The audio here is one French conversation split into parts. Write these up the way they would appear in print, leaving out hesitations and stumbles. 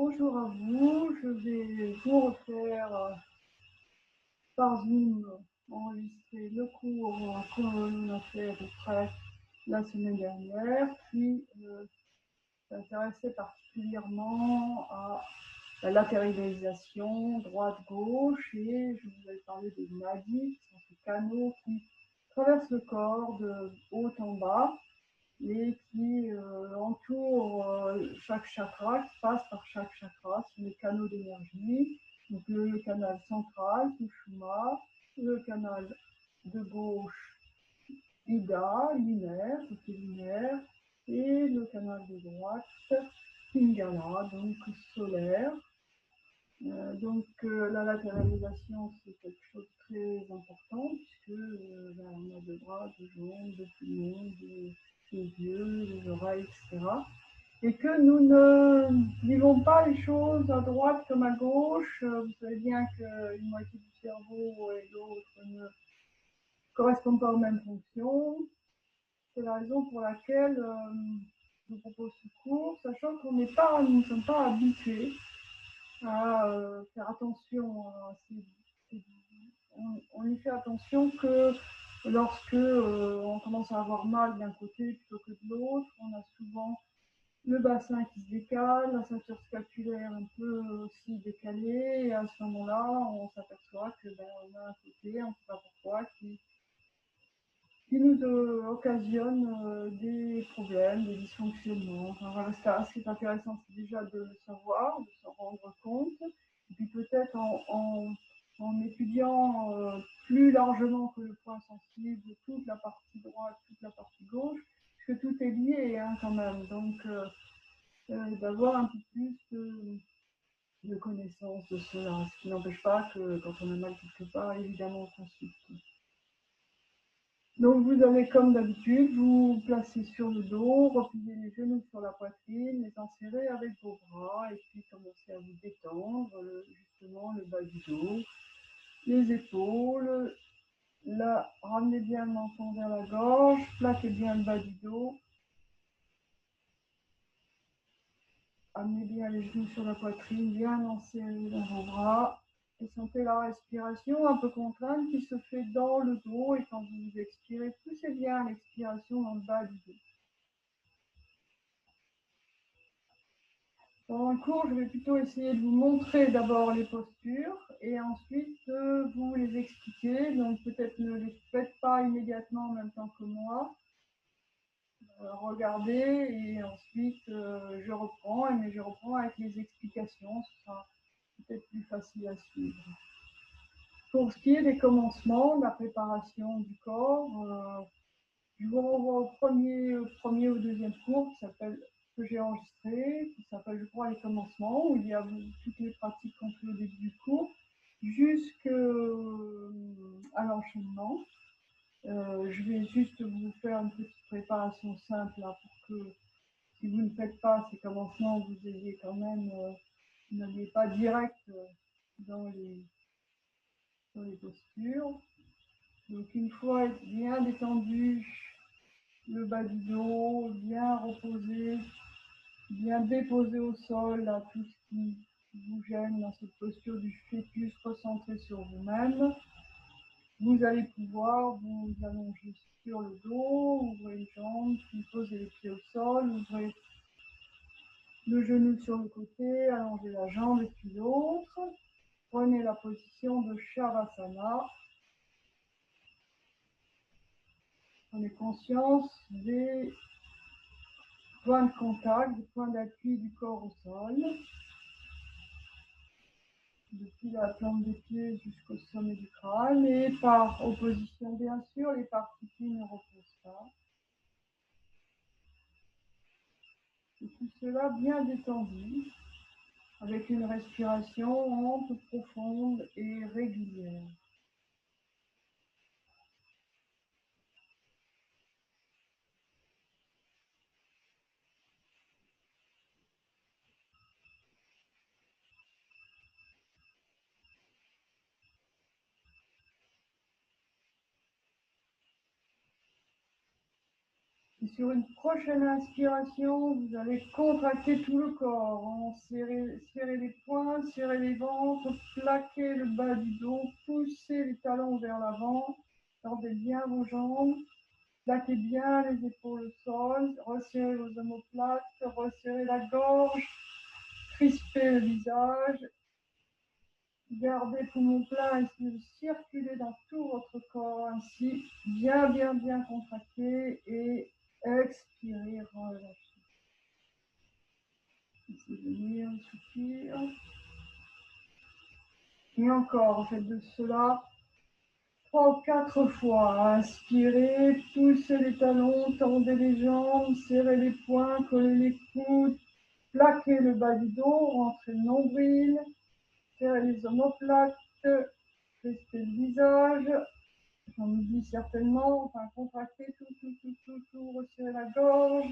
Bonjour à vous, je vais vous refaire par Zoom enregistrer le cours que l'on a fait à peu près la semaine dernière, puis s'intéresser particulièrement à la latéralisation droite-gauche, et je vous avais parlé des nadis, qui sont ces canaux qui traversent le corps de haut en bas et qui entourent chaque chakra, qui passe par chaque chakra, sur les canaux d'énergie. Donc le canal central, Sushumna, le canal de gauche, Ida, lunaire, côté lunaire, et le canal de droite, Pingala, donc solaire. La latéralisation, c'est quelque chose de très important, puisque on a deux bras, deux jambes, deux poumons, des yeux, des oreilles, etc. Et que nous ne vivons pas les choses à droite comme à gauche. Vous savez bien qu'une moitié du cerveau et l'autre ne correspondent pas aux mêmes fonctions. C'est la raison pour laquelle je vous propose ce cours, sachant qu'on nous ne sommes pas habitués à faire attention à on y fait attention que lorsque on commence à avoir mal d'un côté plutôt que de l'autre. On a souvent le bassin qui se décale, la ceinture scapulaire un peu aussi décalée, et à ce moment-là, on s'aperçoit que on a un côté, on ne sait pas pourquoi, qui nous occasionne des problèmes, des dysfonctionnements. Enfin, voilà, ce qui est intéressant, c'est déjà de le savoir, de s'en rendre compte, et puis peut-être en étudiant plus largement que le point sensible, toute la partie droite, toute la partie gauche, parce que tout est lié hein, quand même. Donc, d'avoir un peu plus de connaissance de cela, ce qui n'empêche pas que quand on a mal quelque part, évidemment, on consulte. Donc vous allez, comme d'habitude, vous placer sur le dos, replier les genoux sur la poitrine, les enserrer avec vos bras, et puis commencer à vous détendre, justement le bas du dos, les épaules. Là, ramenez bien le menton vers la gorge, plaquez bien le bas du dos. Amenez bien les genoux sur la poitrine, bien enserrés dans vos bras. Et sentez la respiration un peu contrainte qui se fait dans le dos. Et quand vous expirez, poussez bien l'expiration dans le bas du dos. Pendant le cours, je vais plutôt essayer de vous montrer d'abord les postures et ensuite vous les expliquer. Donc peut-être ne les faites pas immédiatement en même temps que moi. Regardez et ensuite je reprends, mais je reprends avec les explications. Ce sera peut-être plus facile à suivre. Pour ce qui est des commencements, de la préparation du corps, je vous renvoie au premier ou deuxième cours que j'ai enregistré, qui s'appelle, je crois, les commencements, où il y a toutes les pratiques qu'on fait au début du cours, jusqu'à l'enchaînement. Je vais juste vous faire une petite préparation simple là, pour que si vous ne faites pas ces commencements, vous ayez quand même, vous n'alliez pas direct dans les postures. Donc une fois bien détendu, le bas du dos, bien reposé, bien déposé au sol, là, tout ce qui vous gêne dans cette posture du fœtus recentré sur vous-même. Vous allez pouvoir vous allonger sur le dos, ouvrez les jambes, puis posez les pieds au sol, ouvrez le genou sur le côté, allongez la jambe et puis l'autre. Prenez la position de Shavasana. Prenez conscience des points de contact, des points d'appui du corps au sol. Depuis la plante des pieds jusqu'au sommet du crâne, et par opposition, bien sûr, les parties qui ne reposent pas. Et tout cela bien détendu, avec une respiration ample, profonde et régulière. Et sur une prochaine inspiration, vous allez contracter tout le corps, serrer les poings, serrer les ventres, plaquer le bas du dos, pousser les talons vers l'avant, tendez bien vos jambes, plaquez bien les épaules au sol, resserrez vos omoplates, resserrez la gorge, crispez le visage, gardez poumon plein, essayez de circuler dans tout votre corps, ainsi bien contracté et expirez, relâchez. Souvenir, soupir. Et encore, faites de cela 3 ou 4 fois. Inspirez, poussez les talons, tendez les jambes, serrez les poings, collez les coudes, plaquez le bas du dos, rentrez le nombril, serrez les omoplates, crispez le visage. J'en oublie certainement, enfin contractez tout, resserrez la gorge,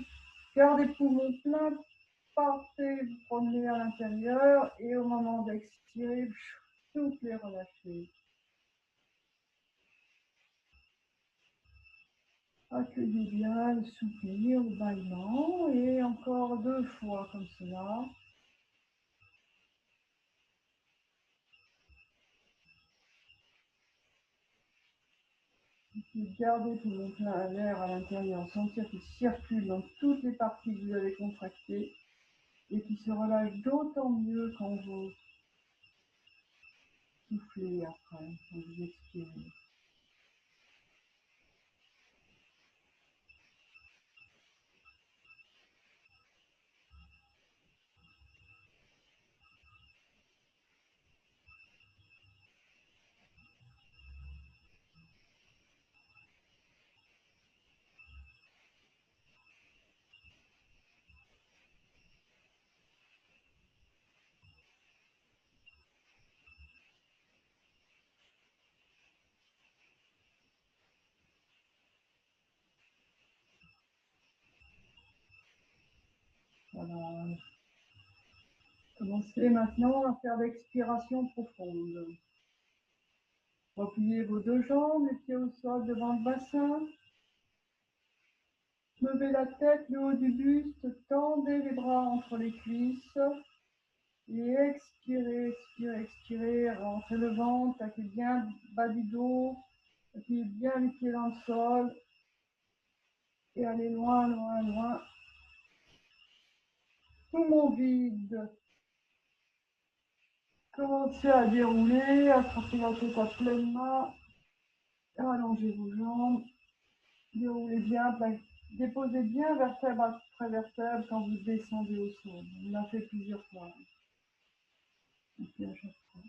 gardez poumons pleins, partez, vous promenez à l'intérieur et au moment d'expirer, soufflez, relâchez. Accueillez bien le soupir, le bâillement et encore 2 fois comme cela. Gardez poumons plein l'air à l'intérieur, sentir qu'il circule dans toutes les parties que vous avez contractées et qui se relâche d'autant mieux quand vous soufflez après, quand vous expirez. Voilà. Commencez maintenant à faire l'expiration profonde. Repliez vos 2 jambes, les pieds au sol devant le bassin. Levez la tête, le haut du buste, tendez les bras entre les cuisses. Et expirez, expirez, expirez. Rentrez le ventre, plaquez bien le bas du dos. Appuyez bien les pieds dans le sol. Et allez loin, loin, loin. Poumon vide. Commencez à dérouler, attrapez la tête à pleine main. Allongez vos jambes. Déroulez bien, déposez bien vertèbre après vertèbre quand vous descendez au sol. On l'a fait plusieurs fois. On fait à chaque fois.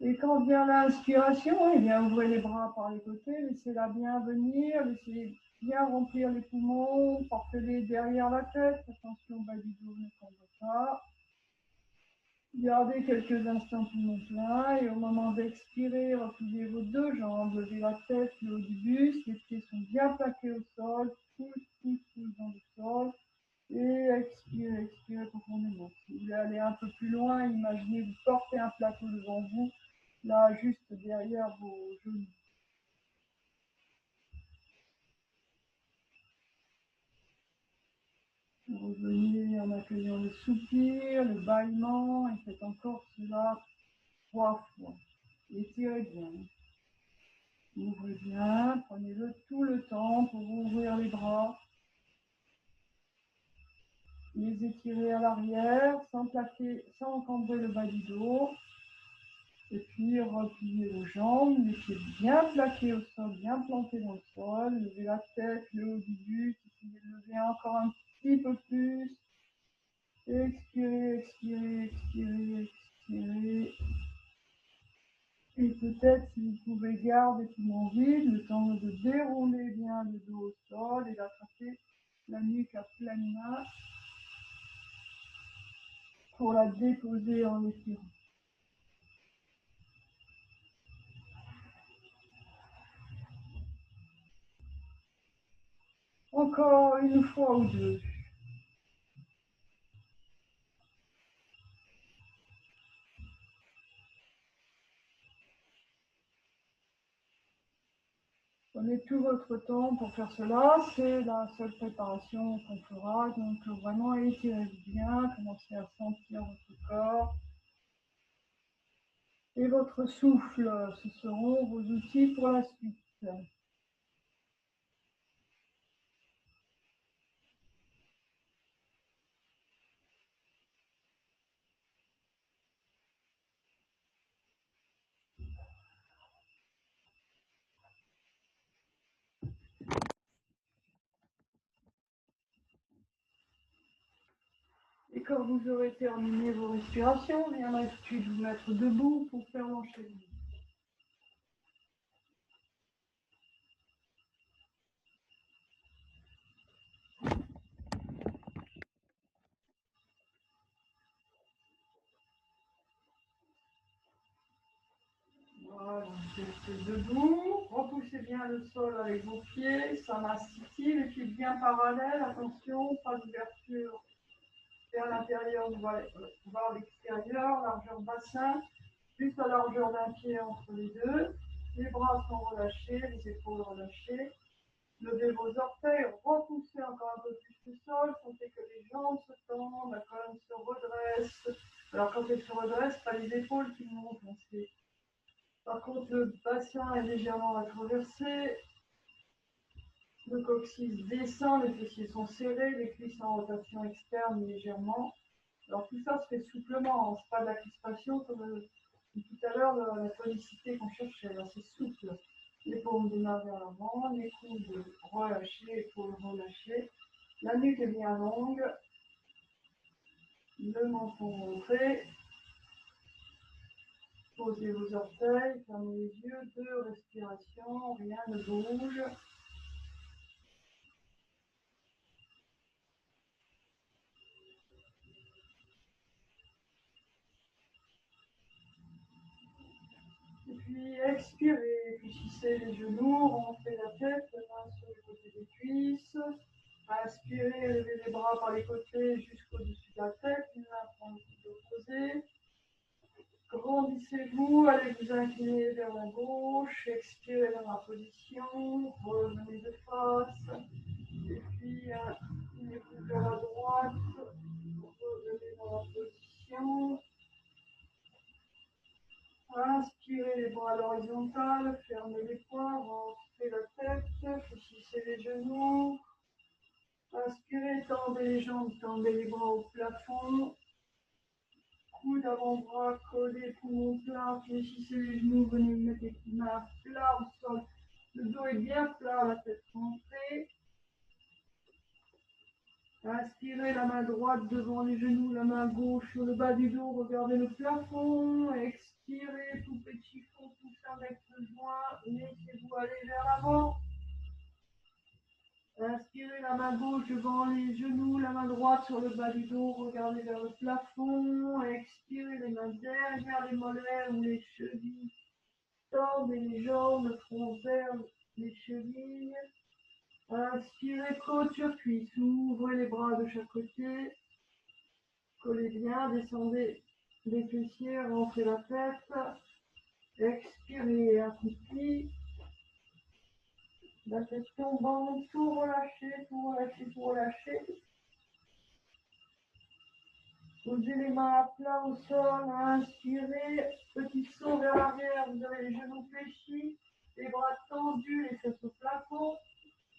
Et quand vient l'inspiration, eh bien, ouvrez les bras par les côtés, laissez-la bien venir, laissez bien remplir les poumons, portez-les derrière la tête, attention, bas du dos ne tombe pas. Gardez quelques instants poumons pleins et au moment d'expirer, repliez vos 2 jambes, levez la tête, le haut du buste, les pieds sont bien plaqués au sol, pousse dans le sol et expirez, expirez profondément. Si vous voulez aller un peu plus loin, imaginez vous portez un plateau devant vous, là juste derrière vos genoux. Vous revenez en accueillant le soupir, le bâillement et faites encore cela 3 fois. Étirez bien. Ouvrez bien, prenez tout le temps pour ouvrir les bras. Les étirer à l'arrière, sans encombrer le bas du dos. Et puis repliez vos jambes, les pieds bien plaqués au sol, bien plantés dans le sol. Levez la tête, le haut du buste, essayez de lever encore un petit peu plus. Expirez, expirez, expirez, expirez. Et peut-être si vous pouvez garder les poumons vides, le temps de dérouler bien le dos au sol et d'attraper la nuque à pleine main pour la déposer en étirant. Encore une fois ou 2. Prenez tout votre temps pour faire cela, c'est la seule préparation qu'on fera, donc vraiment étirez-vous bien, commencez à sentir votre corps. Et votre souffle, ce seront vos outils pour la suite. Et quand vous aurez terminé vos respirations, il reste-t-il de vous mettre debout pour faire l'enchaînement. Voilà, restez debout, repoussez bien le sol avec vos pieds, ça masse-t-il, les pieds bien parallèles, attention, pas d'ouverture vers l'intérieur, voir l'extérieur, largeur bassin, juste la largeur d'un pied entre les deux. Les bras sont relâchés, les épaules relâchées. Levez vos orteils, repoussez encore un peu plus le sol, sentez que les jambes se tendent, la colonne se redresse. Alors quand elle se redresse, pas les épaules qui montent. Par contre, le bassin est légèrement rétroversé. Le coccyx descend, les fessiers sont serrés, les cuisses en rotation externe légèrement. Alors tout ça se fait souplement, c'est pas de la crispation comme tout à l'heure, la tonicité qu'on cherchait, c'est souple. Les paumes des mains vers l'avant, les coudes relâchés, épaules relâchées. La nuque est bien longue, le menton rentré. Posez vos orteils, fermez les yeux, 2 respirations, rien ne bouge. Et puis expirez, fléchissez les genoux, rentrez la tête, les mains sur les côtés des cuisses. Inspirez, levez les bras par les côtés jusqu'au-dessus de la tête, une main prend le coude opposé. Grandissez-vous, allez vous incliner vers la gauche, expirez dans la position, revenez de face, et puis inclinez-vous vers la droite, revenez dans la position. Inspirez les bras à l'horizontale, fermez les poings, rentrez la tête, fléchissez les genoux. Inspirez, tendez les jambes, tendez les bras au plafond. Coude avant-bras collé, poumon plat, fléchissez les genoux, venez mettre les mains plats au sol. Le dos est bien plat, la tête rentrée. Inspirez la main droite devant les genoux, la main gauche sur le bas du dos, regardez le plafond. Expirez, tout petit fond, pousse avec le joint, laissez-vous aller vers l'avant. Inspirez la main gauche devant les genoux, la main droite sur le bas du dos, regardez vers le plafond. Expirez les mains derrière les mollets ou les chevilles. Tendez les jambes, le front vers les chevilles. Inspirez, côte sur cuisse, ouvrez les bras de chaque côté. Collez bien, descendez les fessiers, rentrez la tête. Expirez, accroupi. La tête tombante, tout relâché, tout relâché, tout relâché. Posez les mains à plat au sol, inspirez, petit saut vers l'arrière, vous avez les genoux fléchis, les bras tendus, les fesses au plafond.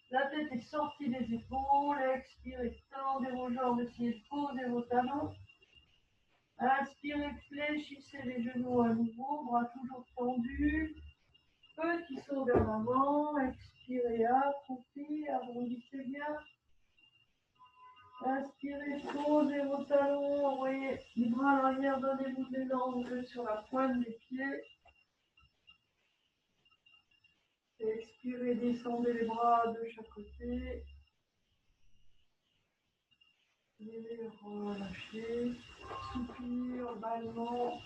La tête est sortie des épaules, expirez, tendez vos jambes, essayez de poser vos talons. Inspirez, fléchissez les genoux à nouveau, bras toujours tendus. Petit saut vers l'avant, expirez, accroupi, arrondissez bien. Inspirez, posez vos talons, envoyez les bras à l'arrière, donnez-vous de l'élan sur la pointe des pieds. Expirez, descendez les bras de chaque côté. Et relâchez, soupir, bâillement.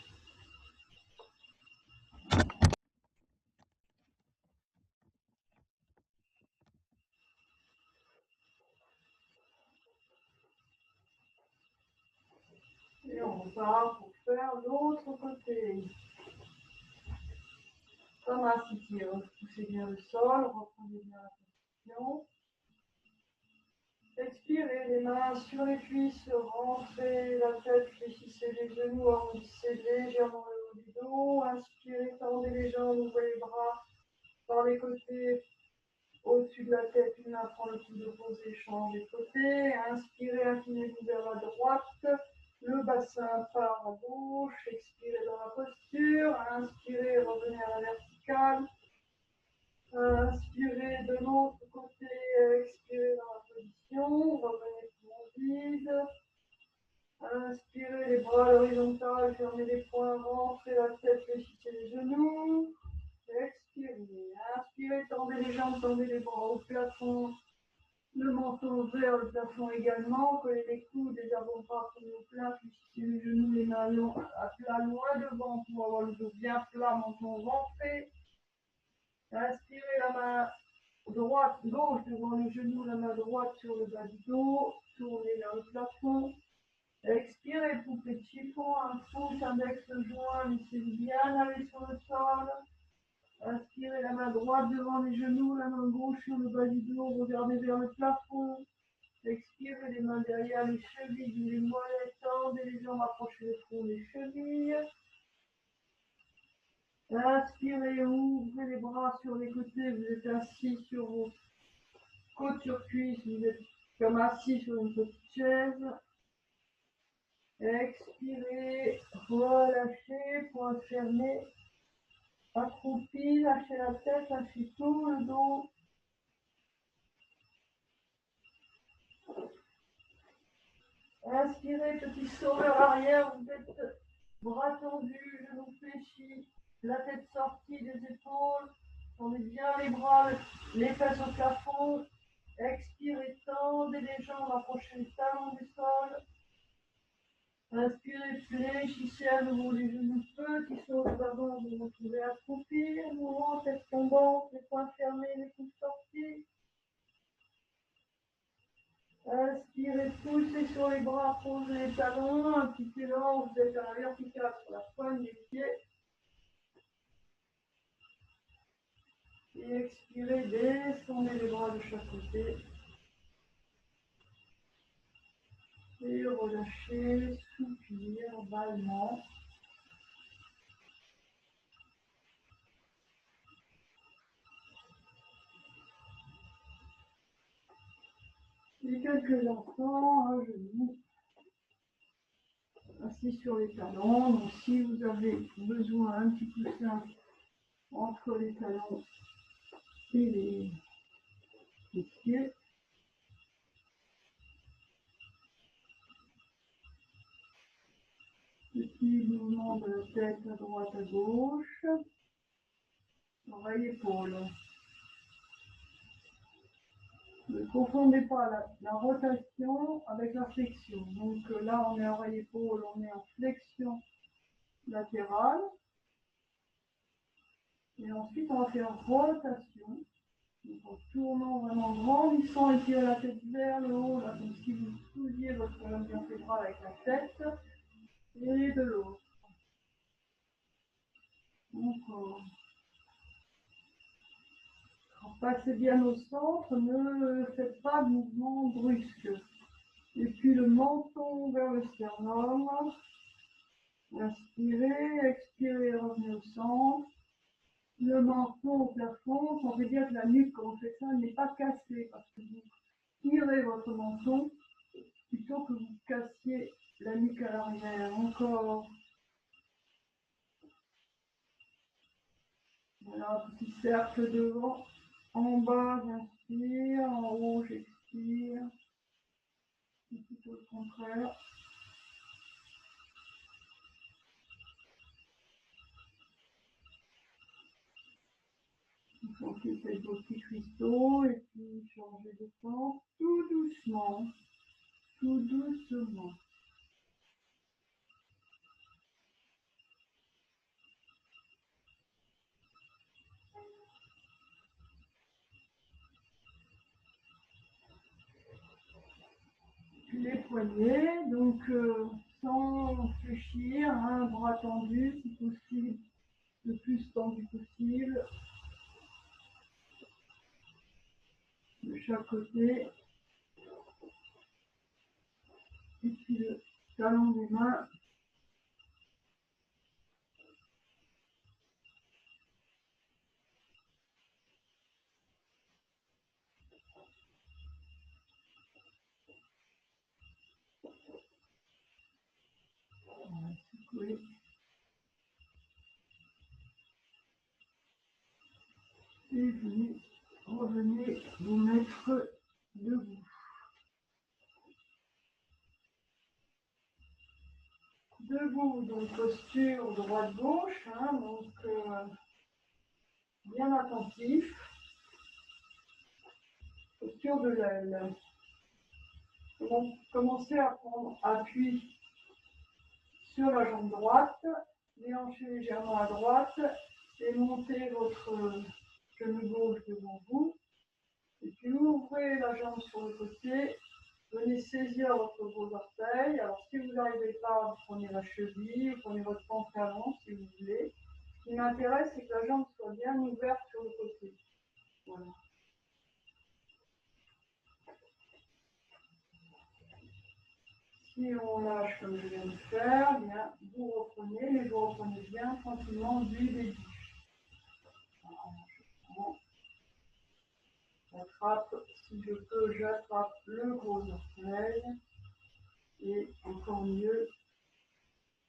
Et on repart pour faire l'autre côté. Comme un city, repoussez bien le sol, reprenez bien la position. Expirez les mains sur les cuisses, rentrez la tête, fléchissez les genoux, arrondissez légèrement le haut du dos. Inspirez, tendez les jambes, ouvrez les bras par les côtés, au-dessus de la tête, une main prend le coude opposé, changez de côté. Inspirez, inclinez-vous vers la droite, le bassin part à gauche. Expirez dans la posture, inspirez, revenez à la verticale. Inspirez de l'autre côté, expirez dans la position, revenez pour vide. Inspirez les bras à l'horizontale, fermez les poings, rentrez la tête, fléchissez les genoux. Expirez. Inspirez, tendez les jambes, tendez les bras au plafond. Le menton vers le plafond également. Collez les coudes, les avant-bras au plat, fléchissez les genoux, les mains à plat loin devant pour avoir le dos bien plat, menton rentré. Inspirez la main droite, gauche devant les genoux, la main droite sur le bas du dos, tournez vers le plafond. Expirez, poupée de chiffon, un pouce, index joint, laissez-vous bien aller sur le sol. Inspirez la main droite devant les genoux, la main gauche sur le bas du dos, regardez vers le plafond. Expirez les mains derrière les chevilles, les mollets, tendez les jambes, approchez le front des chevilles. Inspirez, ouvrez les bras sur les côtés, vous êtes assis sur vos côtes sur cuisse, vous êtes comme assis sur une petite chaise. Expirez, relâchez, poings fermés, accroupi, lâchez la tête, lâchez tout le dos. Inspirez, petit saut vers l'arrière, vous êtes bras tendus, genoux fléchis, la tête sortie des épaules, tendez bien les bras, les fesses au plafond. Expirez, tendez les jambes, approchez les talons du sol. Inspirez, fléchissez à nouveau les genoux, petit saut d'avant, vous vous retrouvez accroupi, mouvement, tête tombante, les poings fermés, les coudes sortis. Inspirez, poussez sur les bras, posez les talons, un petit élan, vous êtes à la verticale sur la pointe des pieds. Et expirez, descendez les bras de chaque côté. Et relâchez, soupir, bâillement. Et quelques instants à genoux, assis sur les talons. Donc si vous avez besoin un petit coussin entre les talons et les pieds. Petit mouvement de la tête à droite à gauche. Oreille-épaule. Ne confondez pas la rotation avec la flexion. Donc là, on est oreille-épaule, on est en flexion latérale. Et ensuite, on va faire rotation. Donc en tournant vraiment, grandissant et tirez la tête vers le haut. Là, comme si vous souliez votre colonne vertébrale avec la tête. Et de l'autre. Encore. Passez bien au centre, ne faites pas de mouvement brusque. Et puis le menton vers le sternum. Inspirez, expirez, revenez au centre. Le menton au plafond, ça veut dire que la nuque, quand on fait ça, n'est pas cassée, parce que vous tirez votre menton plutôt que vous cassiez la nuque à l'arrière. Encore. Voilà, petit cercle devant. En bas, j'inspire. En haut, j'expire. C'est plutôt le contraire. Occupez vos petits cristaux et puis changez de sens tout doucement, tout doucement. Les poignets, donc sans fléchir, hein, bras tendus si possible, le plus tendu possible de chaque côté. Et puis le talon des mains. On va secouer. Et vous revenez vous mettre debout. Debout, donc posture droite-gauche, hein, donc bien attentif. Posture de l'aile. Commencez à prendre appui sur la jambe droite, déhanchez légèrement à droite et montez votre genou gauche devant vous. Et puis ouvrez la jambe sur le côté, venez saisir votre gros orteil. Alors si vous n'arrivez pas, vous prenez la cheville, vous prenez votre pantalon si vous voulez. Ce qui m'intéresse, c'est que la jambe soit bien ouverte sur le côté. Voilà. Si on lâche comme je viens de faire, bien, vous reprenez, mais vous reprenez bien tranquillement du début. Alors, j'attrape, si je peux, j'attrape le gros orteil. Et encore mieux,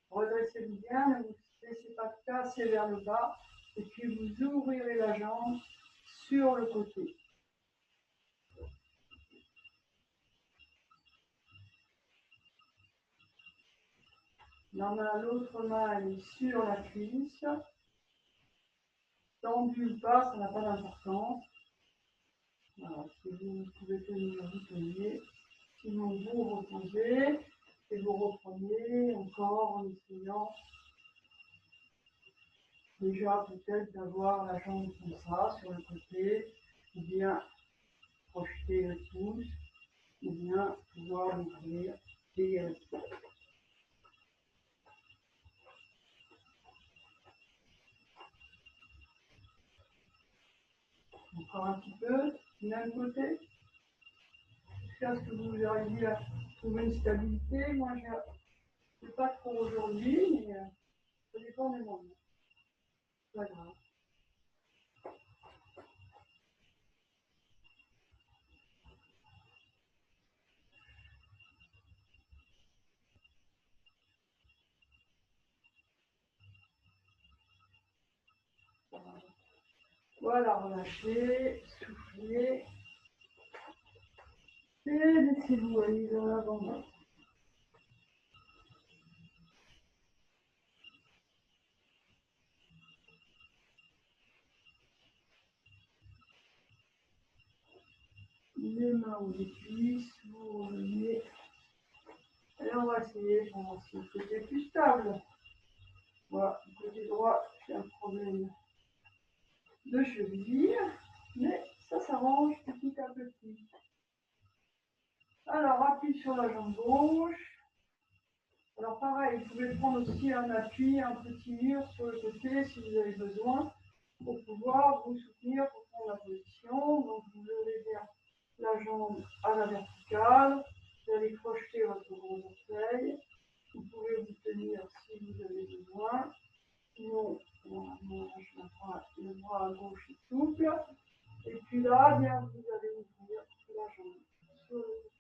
redressez-vous bien, ne vous laissez pas casser vers le bas. Et puis vous ouvrirez la jambe sur le côté. L'autre main elle est sur la cuisse. Tendue ou pas, ça n'a pas d'importance. Voilà, si vous pouvez tenir, vous tenez. Sinon, vous reposez et vous reprenez encore en essayant déjà peut-être d'avoir la jambe comme ça sur le côté, ou bien projeter le pouce, ou bien pouvoir l'ouvrir et encore un petit peu, du même côté, jusqu'à ce que vous arriviez à trouver une stabilité. Moi, je ne sais pas trop aujourd'hui, mais ça dépend des moments. C'est pas grave. Voilà, relâchez, soufflez. Et laissez-vous aller dans l'avant. Les mains ou les cuisses, vous revenez. Et on va essayer pour voir si le côté est plus stable. Voilà, du côté droit, j'ai un problème de cheville, mais ça s'arrange petit à petit. Alors, appui sur la jambe gauche. Alors pareil, vous pouvez prendre aussi un appui, un petit mur sur le côté si vous avez besoin pour pouvoir vous soutenir pour prendre la position. Donc vous levez bien la jambe à la verticale, vous allez crocheter votre gros orteil. Vous pouvez vous tenir si vous avez besoin. Sinon, le bras à gauche est souple. Et puis là, bien, vous allez ouvrir la jambe sur le côté.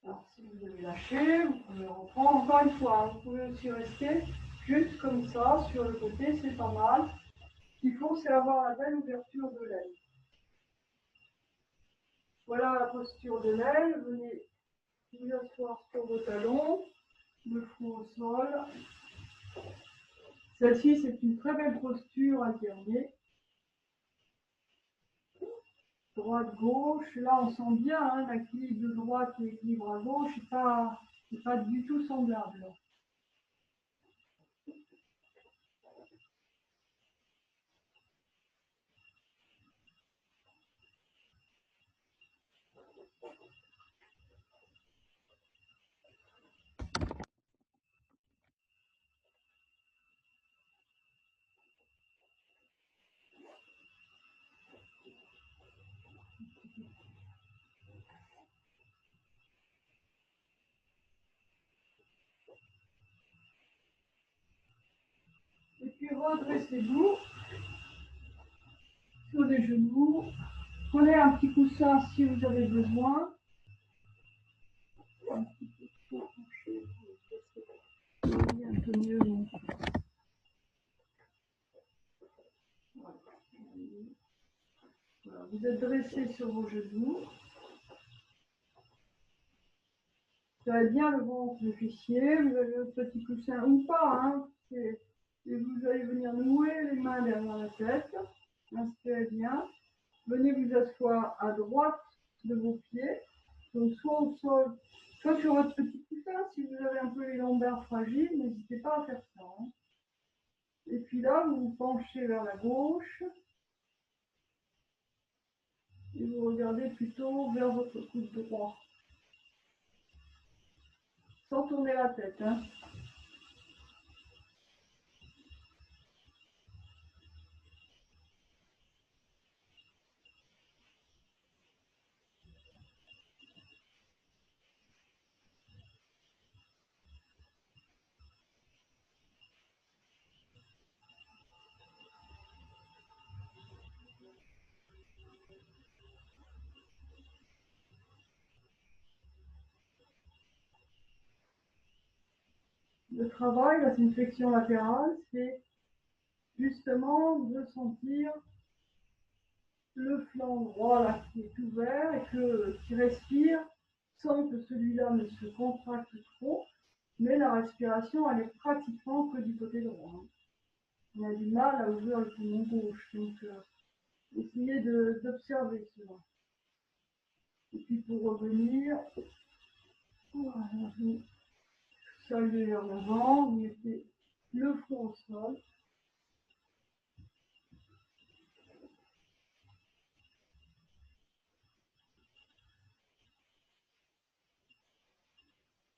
Alors, si vous avez lâché, vous pouvez reprendre encore une fois. Hein. Vous pouvez aussi rester juste comme ça sur le côté, c'est pas mal. Ce qu'il faut, c'est avoir la belle ouverture de l'aile. Voilà la posture de l'aile. Venez vous asseoir sur vos talons, le front au sol. Celle-ci, c'est une très belle posture alternée. droite-gauche. Là, on sent bien hein, l'équilibre de droite et l'équilibre à gauche, c'est pas du tout semblable. Et puis redressez-vous sur les genoux. Prenez un petit coussin si vous avez besoin. Un petit peu trop penché. Un peu mieux. Donc. Voilà. Vous êtes dressé sur vos genoux. Vous avez bien le ventre, le fessier. Vous avez le petit coussin ou pas. Hein, et vous allez venir nouer les mains derrière la tête. Inspirez bien. Venez vous asseoir à droite de vos pieds. Donc soit au sol, soit sur votre petit coussin. Si vous avez un peu les lombaires fragiles, n'hésitez pas à faire ça. Hein. Et puis là, vous vous penchez vers la gauche. Et vous regardez plutôt vers votre coude droit. Sans tourner la tête. Hein. Le travail, la flexion latérale, c'est justement de sentir le flanc droit là qui est ouvert et qui respire sans que celui-là ne se contracte trop, mais la respiration elle est pratiquement que du côté droit. Hein. On a du mal à ouvrir le poumon gauche, donc essayez d'observer cela. Et puis pour revenir, voilà, vous saluez vers l'avant, vous mettez le front au sol.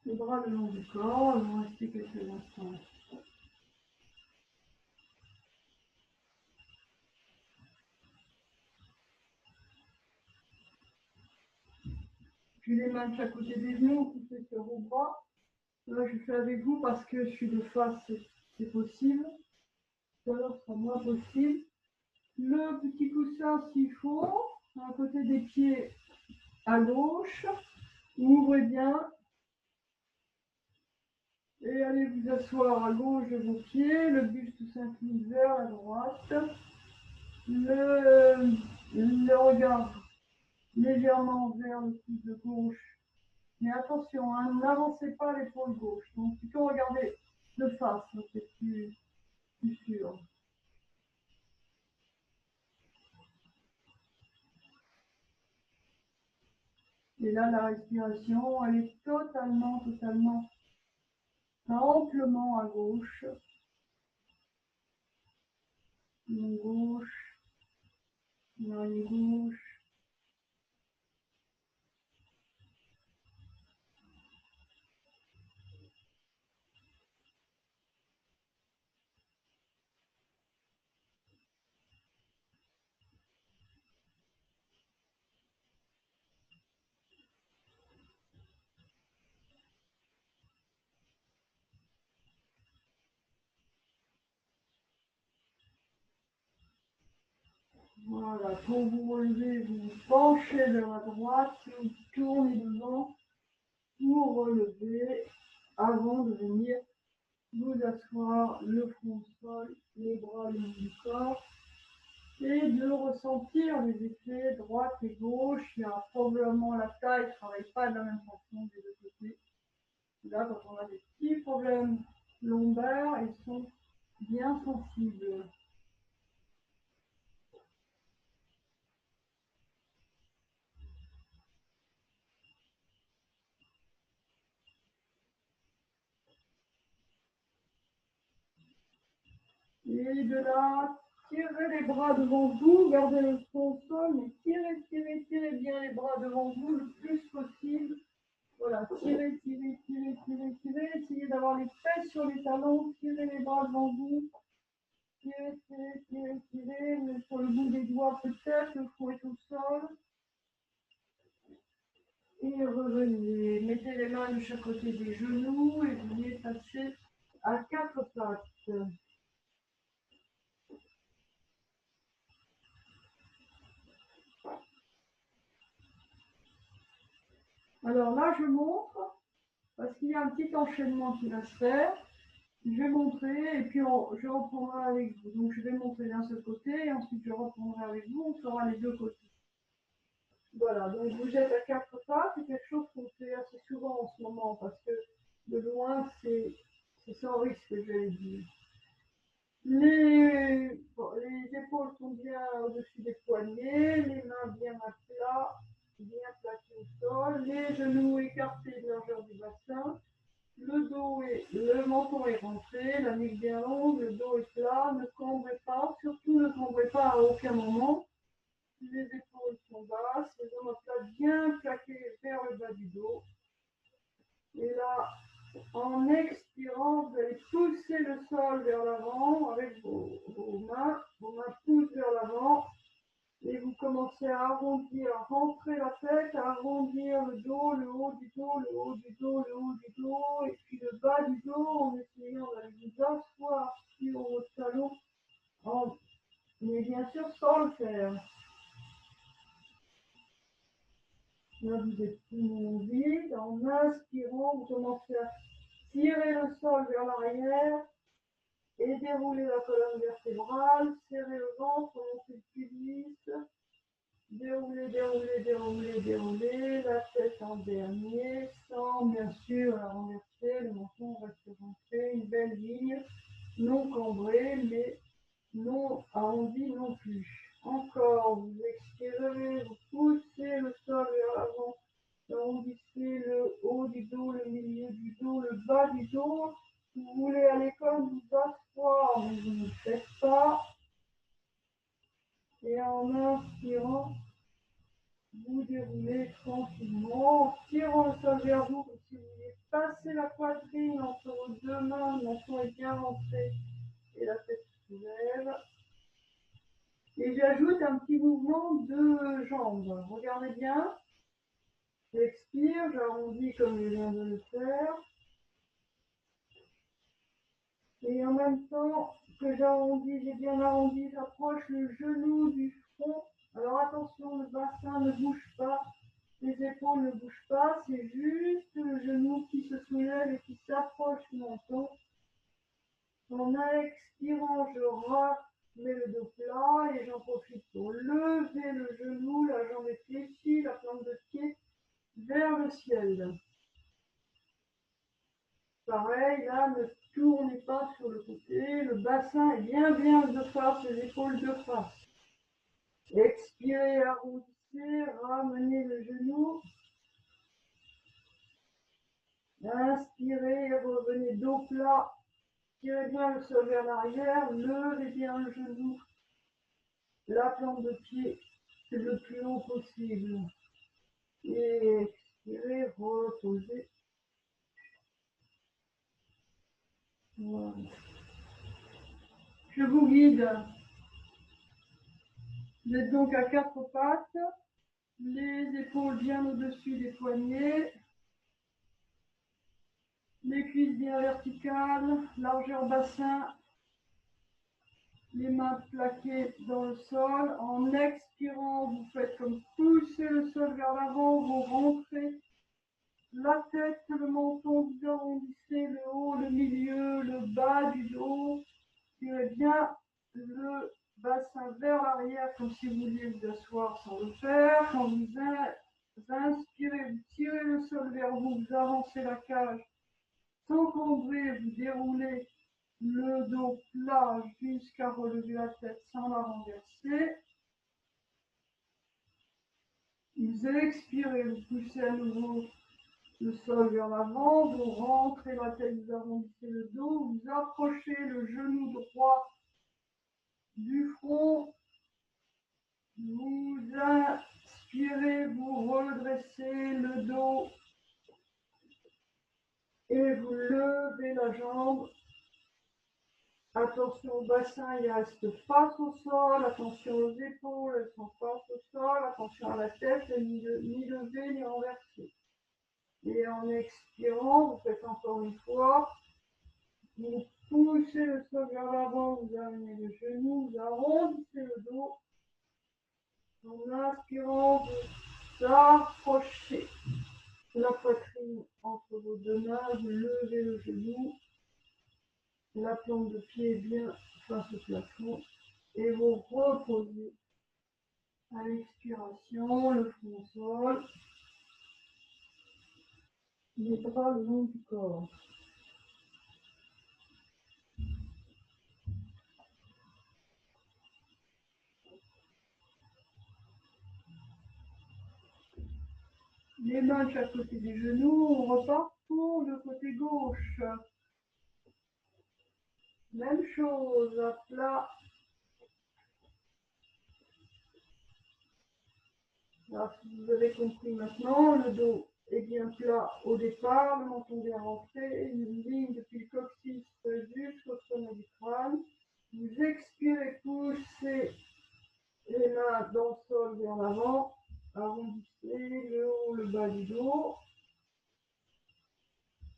Les bras le long du corps, vous restez quelques instants. Puis les mains de chaque côté des genoux, vous faites sur vos bras. Là, je fais avec vous parce que je suis de face, c'est possible. Tout à l'heure, ce sera moins possible. Le petit coussin s'il faut, à côté des pieds à gauche. Ouvrez bien. Et allez vous asseoir à gauche de vos pieds. Le buste s'incline vers la droite. Le regard légèrement vers le coude de gauche. Mais attention, hein, n'avancez pas l'épaule gauche. Donc plutôt regardez de face, c'est plus sûr. Et là, la respiration, elle est totalement, amplement à gauche. Une gauche, une gauche. Voilà, pour vous relever, vous vous penchez vers la droite, vous tournez devant pour relever avant de venir vous asseoir le front au sol, les bras le long du corps et de ressentir les effets droite et gauche. Il y a probablement la taille ne travaille pas de la même façon des deux côtés. Là, quand on a des petits problèmes lombaires, ils sont bien sensibles. Et de là, tirez les bras devant vous, gardez le front au sol, mais tirez, tirez, tirez bien les bras devant vous le plus possible. Voilà, tirez, tirez, tirez, tirez, tirez. Essayez d'avoir les fesses sur les talons, tirez les bras devant vous. Tirez, tirez, tirez, tirez. Mais sur le bout des doigts peut-être, le front est au sol. Et revenez. Mettez les mains de chaque côté des genoux et venez passer à quatre pattes. Alors là, je montre, parce qu'il y a un petit enchaînement qui va se faire. Je vais montrer et puis je reprendrai avec vous. Donc je vais montrer d'un seul côté et ensuite je reprendrai avec vous, on fera les deux côtés. Voilà, donc vous êtes à quatre pattes, c'est quelque chose qu'on fait assez souvent en ce moment parce que de loin c'est sans risque, j'allais dire. Les épaules sont bien au-dessus des poignets, les mains bien à plat, bien placées au sol, les genoux écartés de la largeur du bassin. Le dos et le menton est rentré, la nuque bien longue, le dos est plat, ne cambrez pas, surtout ne cambrez pas à aucun moment. Les épaules sont basses, les omoplates bien plaquées vers le bas du dos. Et là, en expirant, vous allez pousser le sol vers l'avant avec vos mains poussent vers l'avant. Et vous commencez à arrondir, à rentrer la tête, à arrondir le dos, le haut du dos, le haut du dos, le haut du dos, et puis le bas du dos en essayant d'aller vous asseoir sur votre talon, mais bien sûr sans le faire. Là, vous êtes poumon vide. En inspirant, vous commencez à tirer le sol vers l'arrière et dérouler la colonne vertébrale, serrer le ventre, monter le pubis. Dérouler, dérouler, dérouler, dérouler, la tête en dernier, sans bien sûr la renverser, le menton reste rentré, une belle ligne, non cambrée, mais non arrondie non plus. Encore, vous expirez, vous poussez le sol vers l'avant, vous arrondissez le haut du dos, le milieu du dos, le bas du dos. Si vous voulez aller comme vous asseoir, mais vous ne le faites pas. Et en inspirant, vous déroulez tranquillement, en tirant le sol vers vous, comme si vous vouliez passer la poitrine entre vos deux mains, le menton est bien rentré et la tête se lève. Et j'ajoute un petit mouvement de jambes. Regardez bien. J'expire, j'arrondis comme je viens de le faire. Et en même temps que j'arrondis, j'ai bien arrondi, j'approche le genou du front. Alors attention, le bassin ne bouge pas. Les épaules ne bougent pas, c'est juste le genou qui se soulève et qui s'approche du menton. En expirant, je remets le dos plat et j'en profite pour lever le genou, la jambe est fléchie, la plante de pied vers le ciel. Pareil, là, ne tournez pas sur le côté, le bassin est bien de face, les épaules de face. Expirez, arrondissez, ramenez le genou. Inspirez, revenez dos plat, tirez bien le sol vers l'arrière, levez bien le genou, la plante de pied le plus haut possible. Et expirez, reposez. Voilà. Je vous guide. Vous êtes donc à quatre pattes, les épaules bien au-dessus des poignets. Les cuisses bien verticales, largeur bassin, les mains plaquées dans le sol. En expirant, vous faites comme pousser le sol vers l'avant, vous rentrez la tête, le menton, vous arrondissez le haut, le milieu, le bas du dos. Tirez bien le bassin vers l'arrière comme si vous vouliez vous asseoir sans le faire. Quand vous inspirez, vous tirez le sol vers vous, vous avancez la cage. Sans cambrer, vous déroulez le dos plat jusqu'à relever la tête sans la renverser. Vous expirez, vous poussez à nouveau le sol vers l'avant, vous rentrez la tête, vous arrondissez le dos, vous approchez le genou droit du front. Vous inspirez, vous redressez le dos et vous levez la jambe. Attention au bassin, il reste face au sol. Attention aux épaules, elles sont face au sol. Attention à la tête, ni levée ni renversée. Et en expirant, vous faites encore une fois. Vous poussez le sol vers l'avant, vous amenez le genou, vous arrondissez le dos. En inspirant, vous approchez la poitrine entre vos deux mains, vous levez le genou, la plante de pied bien face au plafond et vous reposez à l'expiration, le front au sol, les bras le long du corps. Les mains de chaque côté des genoux, on repart pour le côté gauche. Même chose, à plat. Alors, si vous avez compris maintenant, le dos est bien plat au départ, le menton bien rentré, une ligne depuis le coccyx jusqu'au sommet du crâne. Vous expirez, poussez les mains dans le sol vers l'avant, arrondissez le haut, le bas du dos.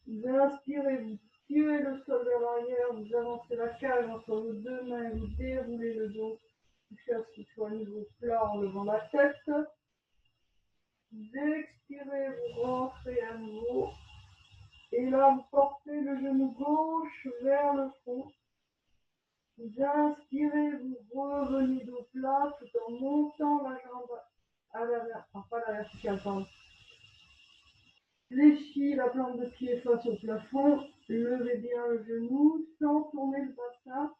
Vous inspirez, vous tirez le sol vers l'arrière, vous avancez la cage entre vos deux mains, vous déroulez le dos jusqu'à ce qu'il soit à niveau plat en levant la tête. Vous expirez, vous rentrez à nouveau. Et là, vous portez le genou gauche vers le front. Vous inspirez, vous revenez dos plat tout en montant la jambe à la, enfin pas la verticale, pardon. Fléchis la plante de pied face au plafond, levez bien le genou sans tourner le bassin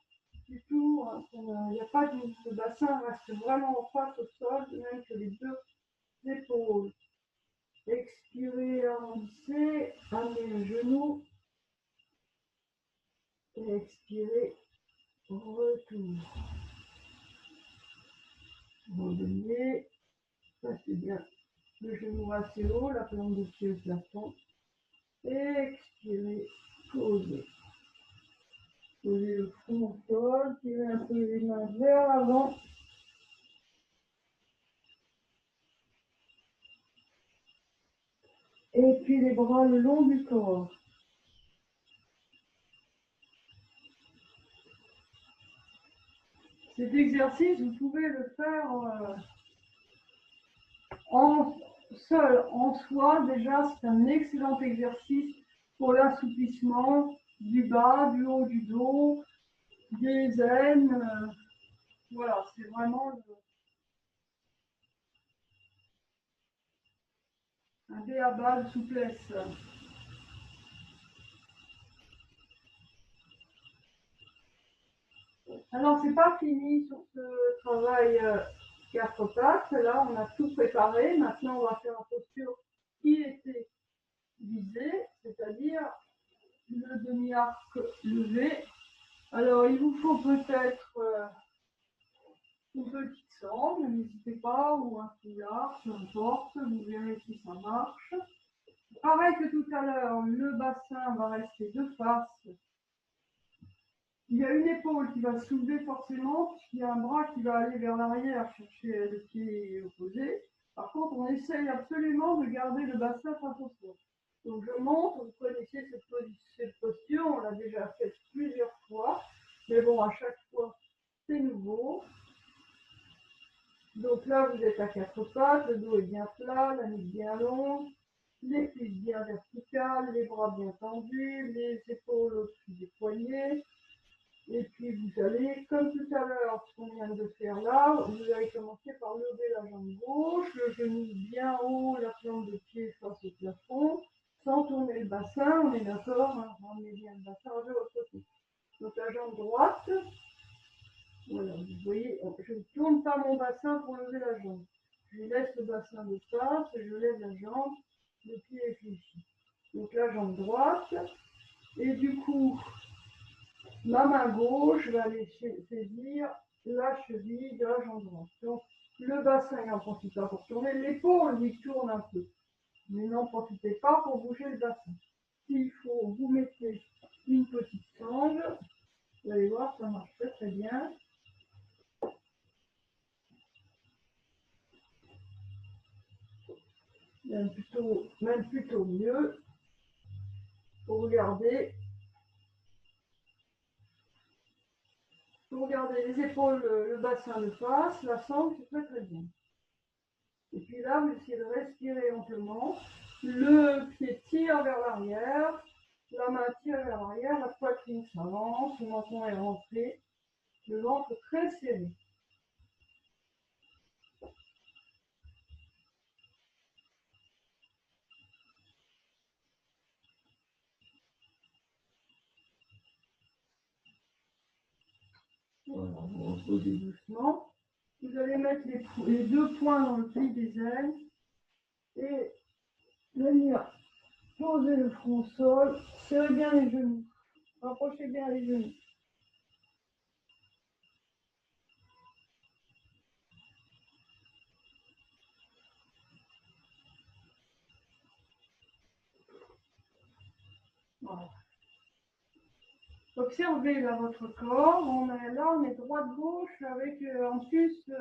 du tout. Il n'y a pas de le bassin reste vraiment face au sol, même que les deux épaules. Expirez, arrondissez, amenez le genou. Et expirez, retour. Revenez, passez bien le genou assez haut, la plante de pied au plafond. Expirez, posez. Posez le front au sol, tirez un peu les mains vers l'avant. Et puis les bras le long du corps. Cet exercice, vous pouvez le faire seul, en soi. Déjà, c'est un excellent exercice pour l'assouplissement du bas, du haut du dos, des aines. Voilà, c'est vraiment un b.a.-ba de souplesse. Alors, c'est pas fini sur ce travail quatre pattes. Là, on a tout préparé. Maintenant, on va faire la posture qui était visée, c'est-à-dire le demi-arc levé. Alors, il vous faut peut-être une petite sangle, n'hésitez pas, ou un foulard, peu importe, vous verrez si ça marche. Pareil que tout à l'heure, le bassin va rester de face. Il y a une épaule qui va se soulever forcément, puisqu'il y a un bras qui va aller vers l'arrière chercher le pied opposé. Par contre, on essaye absolument de garder le bassin face au sol. Donc je montre, vous connaissez cette posture, on l'a déjà faite plusieurs fois, mais bon, à chaque fois, c'est nouveau. Donc là, vous êtes à quatre pattes, le dos est bien plat, la nuque bien longue, les cuisses bien verticales, les bras bien tendus, les épaules au-dessus des poignets. Et puis vous allez, comme tout à l'heure, ce qu'on vient de faire là, vous allez commencer par lever la jambe gauche, le genou bien haut, la plante de pied face au plafond, sans tourner le bassin, on est d'accord, hein, ramenez bien le bassin de l'autre côté. Donc la jambe droite, voilà, vous voyez, je ne tourne pas mon bassin pour lever la jambe. Je laisse le bassin de face, je lève la jambe, le pied est fléchi. Donc la jambe droite, et du coup, ma main gauche va aller saisir la cheville de la jambe droite. Donc, le bassin, il en profite pas pour tourner. L'épaule, lui, tourne un peu. Mais n'en profitez pas pour bouger le bassin. S'il faut, vous mettez une petite sangle. Vous allez voir, ça marche très très bien. Même plutôt mieux. Pour regarder. Pour regarder les épaules, le bassin de face, la sangle, c'est très très bien. Et puis là, vous essayez de respirer amplement. Le pied tire vers l'arrière, la main tire vers l'arrière, la poitrine s'avance, le menton est rentré, le ventre très serré. Voilà, vous reposez doucement. Vous allez mettre les deux poings dans le pli des ailes et venir poser le front au sol, serrez bien les genoux, rapprochez bien les genoux. Voilà. Observez là votre corps, on est droite-gauche avec en plus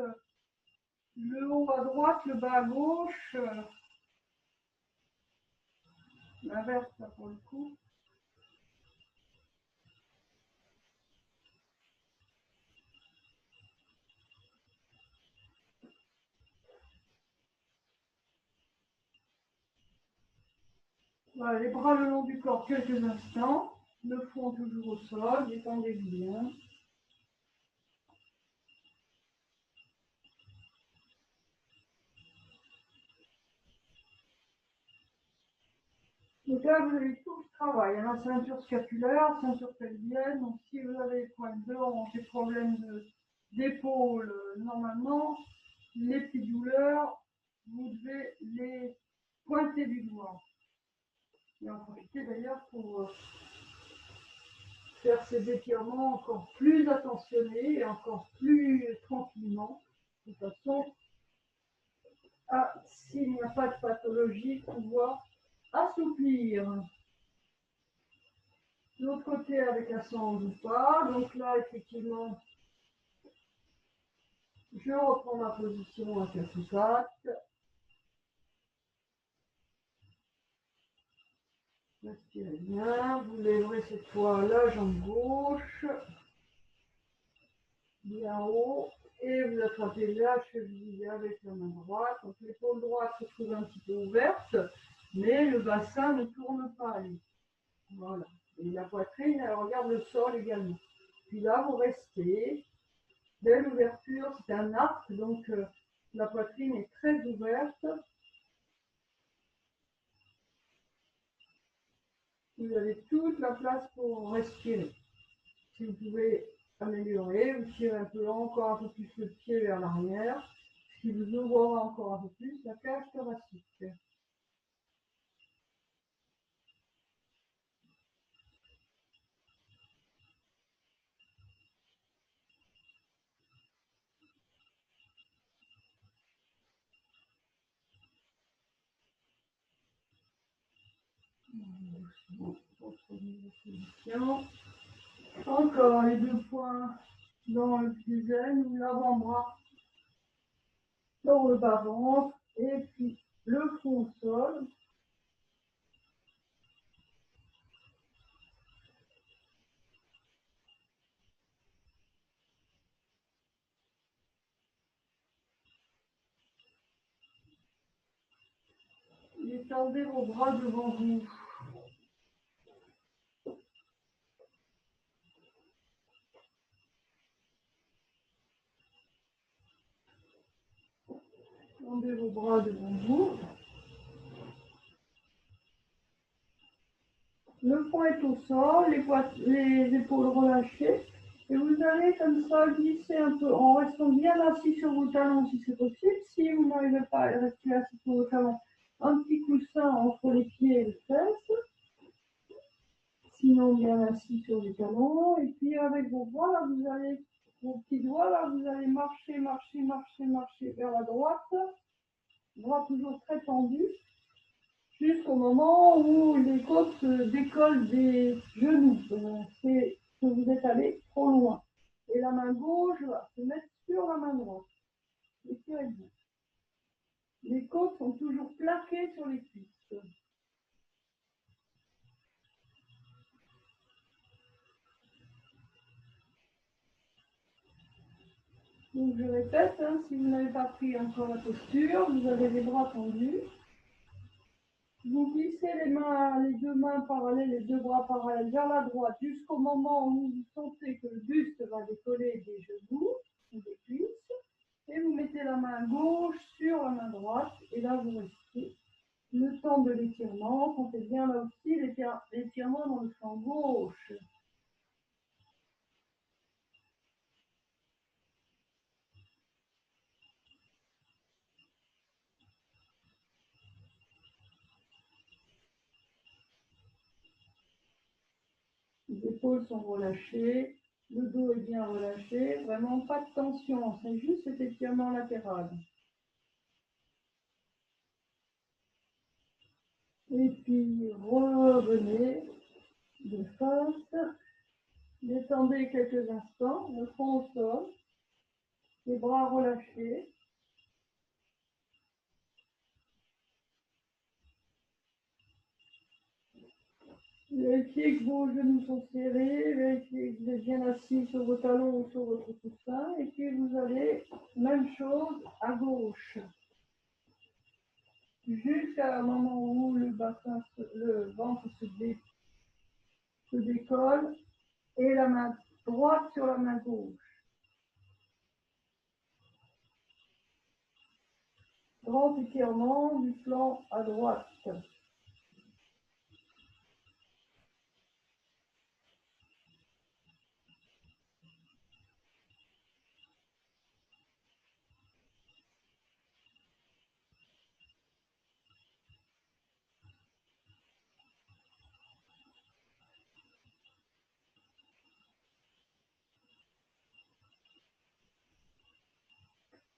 le haut à droite, le bas à gauche, l'inverse là pour le coup. Voilà, les bras le long du corps quelques instants, le front toujours au sol, détendez-vous bien. Donc là, vous avez tout le travail, la ceinture scapulaire, ceinture pelvienne. Donc si vous avez des points de hanche, des problèmes d'épaule, normalement, les petites douleurs, vous devez les pointer du doigt. Et en profiter d'ailleurs pour faire ces étirements encore plus attentionnés et encore plus tranquillement, de façon à, s'il n'y a pas de pathologie, pouvoir assouplir. De l'autre côté avec la sangle ou pas. Donc là, effectivement, je reprends ma position à 4-4. Respirez bien. Vous lèverez cette fois la jambe gauche, bien haut. Et vous attrapez la cheville avec la main droite. Donc l'épaule droite se trouve un petit peu ouverte, mais le bassin ne tourne pas, lui. Voilà. Et la poitrine, elle regarde le sol également. Puis là, vous restez. Belle ouverture, c'est un arc, donc la poitrine est très ouverte. Vous avez toute la place pour respirer. Si vous pouvez améliorer, vous tirez un peu encore un peu plus le pied vers l'arrière, ce qui vous ouvrira encore un peu plus la cage thoracique. Encore les deux points dans le pied ou l'avant-bras dans le bas-ventre et puis le front au sol. Étendez vos bras devant vous. Étendez vos bras devant vous. Le front est au sol, les épaules relâchées. Et vous allez comme ça glisser un peu en restant bien assis sur vos talons si c'est possible. Si vous n'arrivez pas à rester assis sur vos talons, un petit coussin entre les pieds et les fesses. Sinon bien assis sur les talons. Et puis avec vos bras, là, vous allez vos petits doigts, là, vous allez marcher, marcher, marcher, marcher vers la droite, bras toujours très tendus, jusqu'au moment où les côtes se décollent des genoux. C'est que vous êtes allé trop loin. Et la main gauche va se mettre sur la main droite. Étirez-vous. Les côtes sont toujours plaquées sur les cuisses. Donc je répète, hein, si vous n'avez pas pris encore la posture, vous avez les bras tendus. Vous glissez les deux mains parallèles, les deux bras parallèles vers la droite jusqu'au moment où vous sentez que le buste va décoller des genoux ou des cuisses. Et vous mettez la main gauche sur la main droite. Et là, vous restez le temps de l'étirement. Sentez bien là aussi l'étirement dans le flanc gauche. Les épaules sont relâchées. Le dos est bien relâché. Vraiment pas de tension. C'est juste cet étirement latéral. Et puis revenez de face. Détendez quelques instants, le front au sol, les bras relâchés. Vérifiez que vos genoux sont serrés, vérifiez que vous êtes bien assis sur vos talons ou sur votre coussin. Et puis vous allez, même chose, à gauche. Jusqu'à un moment où le ventre se décolle et la main droite sur la main gauche. Grand étirement du flanc à droite.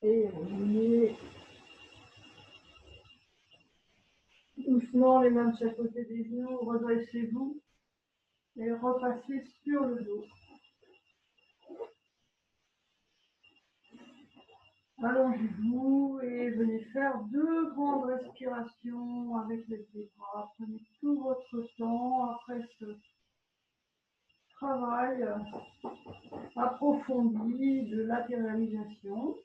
Et revenez doucement les mains de chaque côté des genoux, redressez-vous et repassez sur le dos. Allongez-vous et venez faire deux grandes respirations avec les bras. Prenez tout votre temps après ce travail approfondi de latéralisation.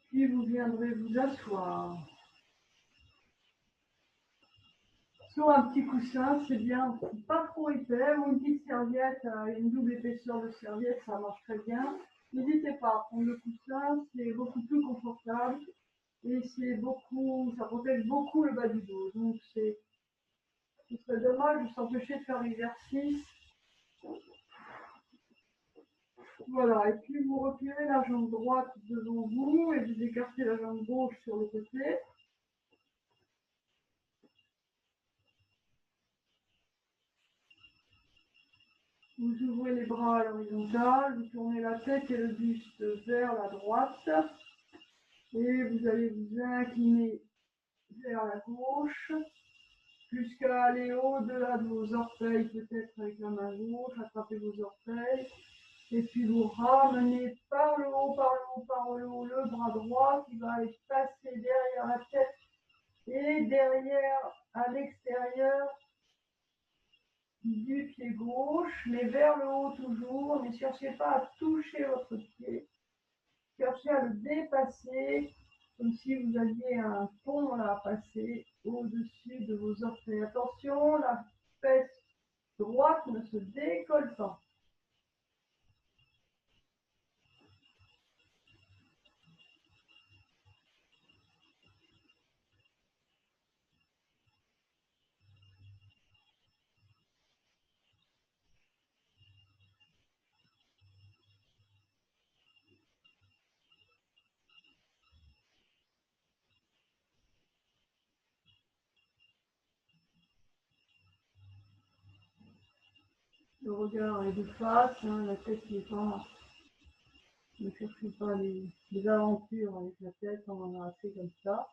Puis vous viendrez vous asseoir sur un petit coussin, c'est bien, pas trop épais, ou une petite serviette, une double épaisseur de serviette, ça marche très bien. N'hésitez pas à prendre le coussin, c'est beaucoup plus confortable et ça protège beaucoup le bas du dos. Donc ce serait dommage de s'empêcher de faire l'exercice. Voilà, et puis vous retirez la jambe droite devant vous et vous écartez la jambe gauche sur le côté. Vous ouvrez les bras à l'horizontale, vous tournez la tête et le buste vers la droite et vous allez vous incliner vers la gauche jusqu'à aller au-delà de vos orteils, peut-être avec la main gauche, attrapez vos orteils et puis vous ramenez par le haut, par le haut, par le haut le bras droit qui va aller passer derrière la tête et derrière à l'extérieur du pied gauche, mais vers le haut toujours. Ne cherchez pas à toucher votre pied. cherchez à le dépasser, comme si vous aviez un pont là à passer au-dessus de vos orteils. Attention, la fesse droite ne se décolle pas. Le regard est de face, hein, la tête n'est pas. Ne cherchez pas les aventures avec la tête, on en a assez comme ça.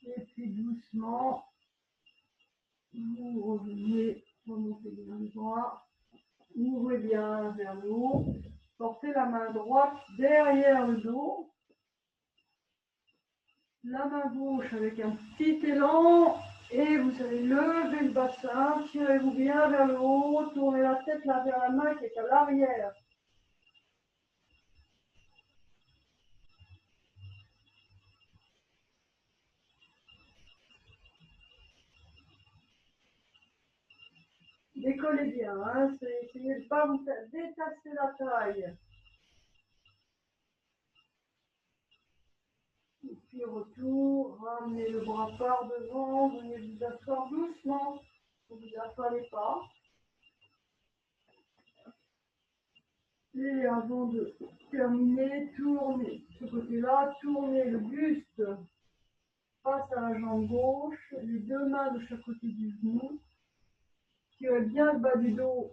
Et puis doucement, vous revenez, remontez bien le bras, ouvrez bien vers le haut, portez la main droite derrière le dos, la main gauche avec un petit élan, et vous allez lever le bassin, tirez-vous bien vers le haut, tournez la tête là vers la main qui est à l'arrière. Décollez bien, hein, essayez de ne pas vous faire détasser la taille. Et puis retour, ramenez le bras par devant, venez vous asseoir doucement, ne vous affalez pas. Et avant de terminer, tournez ce côté-là, tournez le buste face à la jambe gauche, les deux mains de chaque côté du genou. Tirez bien le bas du dos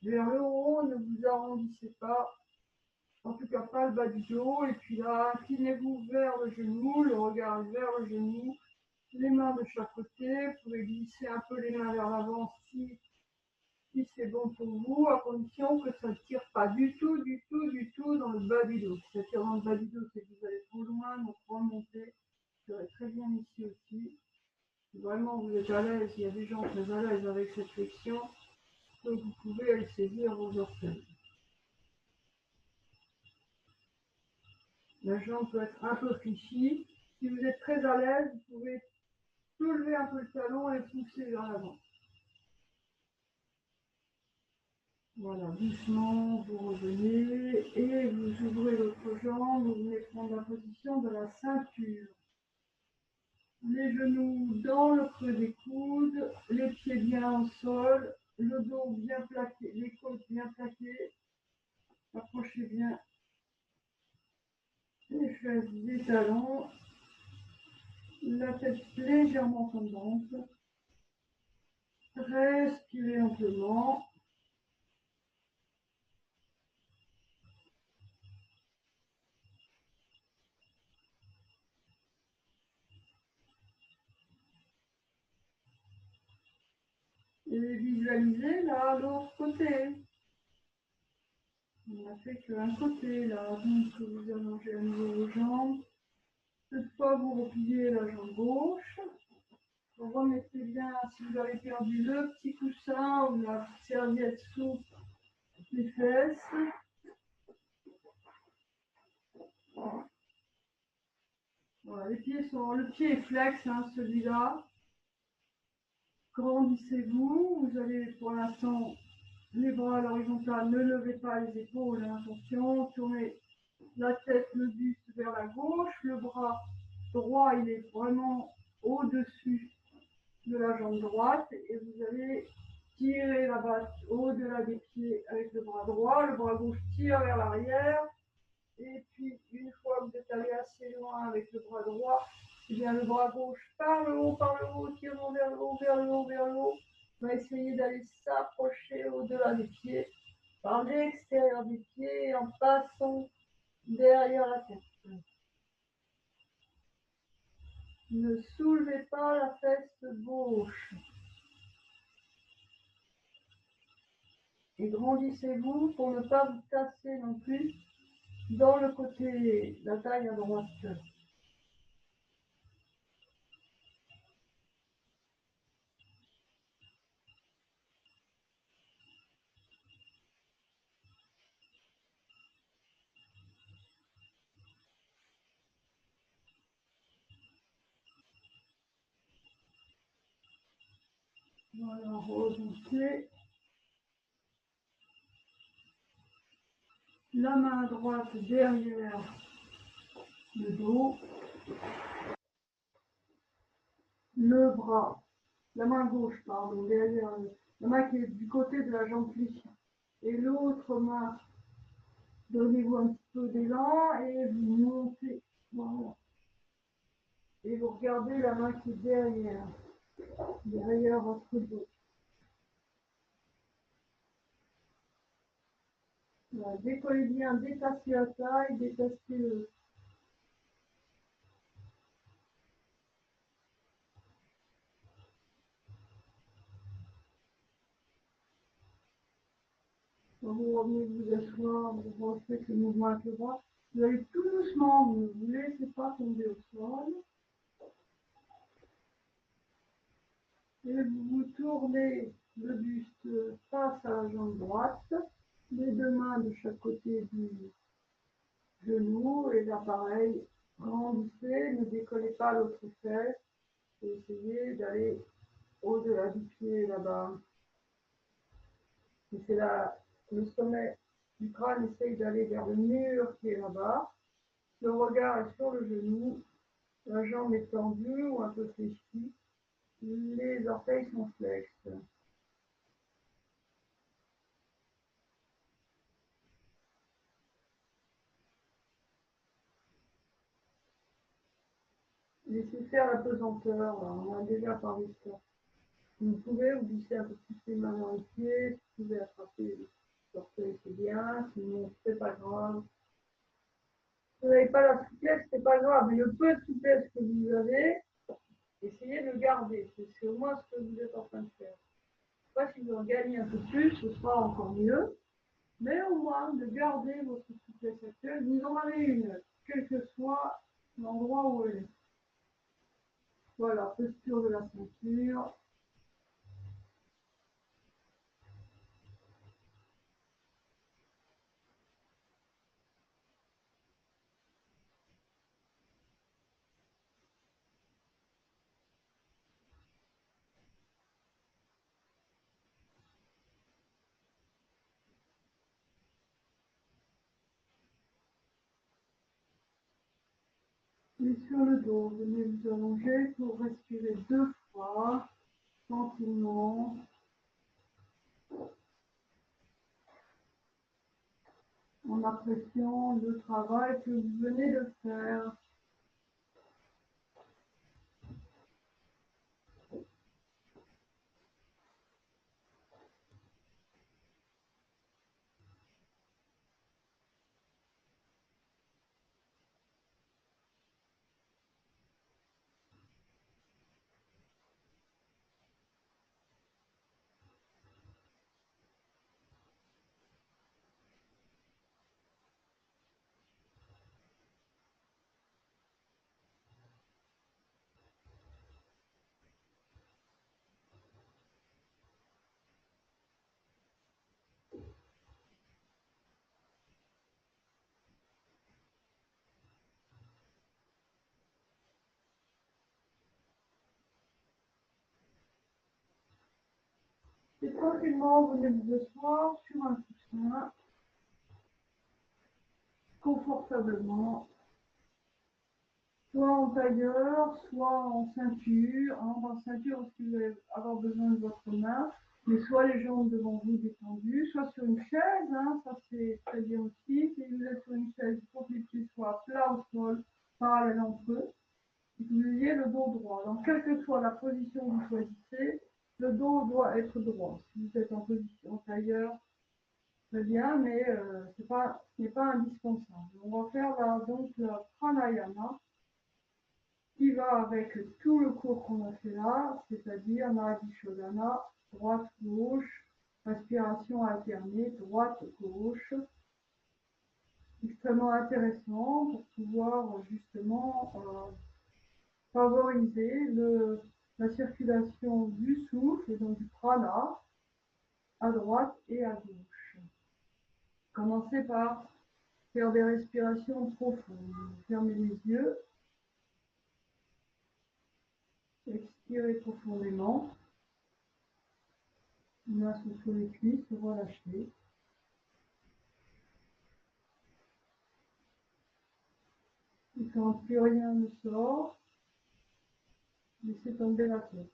vers le haut, ne vous arrondissez pas, en tout cas pas le bas du dos. Et puis là, inclinez-vous vers le genou, le regard vers le genou, les mains de chaque côté. Vous pouvez glisser un peu les mains vers l'avant si c'est bon pour vous, à condition que ça ne tire pas du tout dans le bas du dos. Si ça tire dans le bas du dos, c'est que vous allez trop loin, donc remontez. Vous serez très bien ici aussi. Si vraiment vous êtes à l'aise, il y a des gens très à l'aise avec cette flexion, donc vous pouvez aller saisir vos orteils. La jambe peut être un peu fléchie. Si vous êtes très à l'aise, vous pouvez soulever un peu le talon et pousser vers l'avant. Voilà, doucement, vous revenez et vous ouvrez l'autre jambe, vous venez prendre la position de la ceinture. Les genoux dans le creux des coudes, les pieds bien au sol, le dos bien plaqué, les côtes bien plaquées. Approchez bien les fesses des talons, la tête légèrement tombante. Respirez amplement. Et visualisez là l'autre côté. On n'a fait qu'un côté là, donc vous allongez à nouveau vos jambes. Cette fois, vous repliez la jambe gauche. Vous remettez bien, si vous avez perdu le petit coussin ou la serviette sous les fesses. Voilà, les pieds sont, le pied est flex, hein, celui-là. Grandissez-vous. Vous allez pour l'instant les bras à l'horizontale, ne levez pas les épaules, hein, attention. Tournez la tête, le buste vers la gauche. Le bras droit, il est vraiment au-dessus de la jambe droite et vous allez tirer la basse au-delà des pieds avec le bras droit, le bras gauche tire vers l'arrière et puis une fois que vous êtes allé assez loin avec le bras droit, et bien le bras gauche par le haut, tirant vers le haut, vers le haut, vers le haut, on va essayer d'aller s'approcher au-delà des pieds par l'extérieur des pieds en passant derrière la tête. Ne soulevez pas la fesse gauche. Et grandissez-vous pour ne pas vous casser non plus dans le côté, la taille à droite. Voilà, remonter. La main droite derrière le dos. Le bras, la main gauche, pardon, derrière la main qui est du côté de la jambe fléchie. Et l'autre main, donnez-vous un petit peu d'élan et vous montez. Voilà. Et vous regardez la main qui est derrière votre dos. Voilà. Décollez bien, détassez la taille, détassez le. Quand vous revenez vous asseoir, vous refaites le mouvement avec le bras. Vous allez tout doucement, vous ne vous laissez pas tomber au sol. Et vous vous tournez le buste face à la jambe droite, les deux mains de chaque côté du genou, et là pareil, grandissez, ne décollez pas l'autre fesse, et essayez d'aller au-delà du pied là-bas. Et c'est là, le sommet du crâne essaye d'aller vers le mur qui est là-bas, le regard est sur le genou, la jambe est tendue ou un peu fléchie, les orteils sont flexes. Laissez faire la pesanteur, on a déjà parlé de ça. Vous pouvez vous glisser un peu plus les mains dans les pieds, vous pouvez attraper l'orteil, c'est bien, sinon c'est pas grave. Si vous n'avez pas la souplesse, c'est pas grave, mais le peu de souplesse que vous avez, essayez de le garder, c'est au moins ce que vous êtes en train de faire. Je ne sais pas si vous en gagnez un peu plus, ce sera encore mieux, mais au moins de garder votre souplesse actuelle, vous en avez une, quel que soit l'endroit où elle est. Voilà, posture de la ceinture. Et sur le dos, venez vous allonger pour respirer 2 fois, tranquillement. En appréciant le travail que vous venez de faire. Et tranquillement, venez vous asseoir sur un coussin, confortablement, soit en tailleur, soit en ceinture. En ceinture, parce que vous allez avoir besoin de votre main, mais soit les jambes devant vous détendues, soit sur une chaise, ça c'est très bien aussi. Si vous êtes sur une chaise, il faut que les pieds soient plats au sol, parallèles entre eux. Vous ayez le dos droit. Donc, quelle que soit la position que vous choisissez, le dos doit être droit. Si vous êtes en position tailleur, très bien, mais ce n'est pas indispensable. On va faire là, donc la pranayama qui va avec tout le cours qu'on a fait là, c'est-à-dire Nadi Shodhana, droite-gauche, respiration alternée, droite-gauche. Extrêmement intéressant pour pouvoir justement favoriser la circulation du souffle et donc du prana à droite et à gauche. Commencez par faire des respirations profondes. Fermez les yeux, expirez profondément. Main sur les cuisses, relâcher. Et quand plus rien ne sort, laissez tomber la tête.